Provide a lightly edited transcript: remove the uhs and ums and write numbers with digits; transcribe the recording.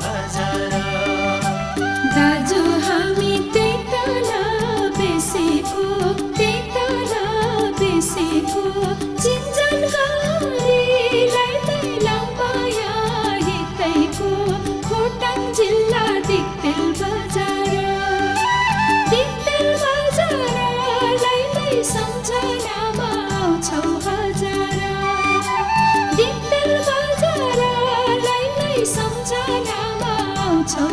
हजार दाजु हामी त्यही तल बेसेको चिन्जन गरीलाई तैलाम पाया हितैको खोटाङ जिल्ला दिक्तेल बजारलाई सम्झनामा आउँछौ हजार दिक्तेल बजारलाई सम्झनामा आउँछौ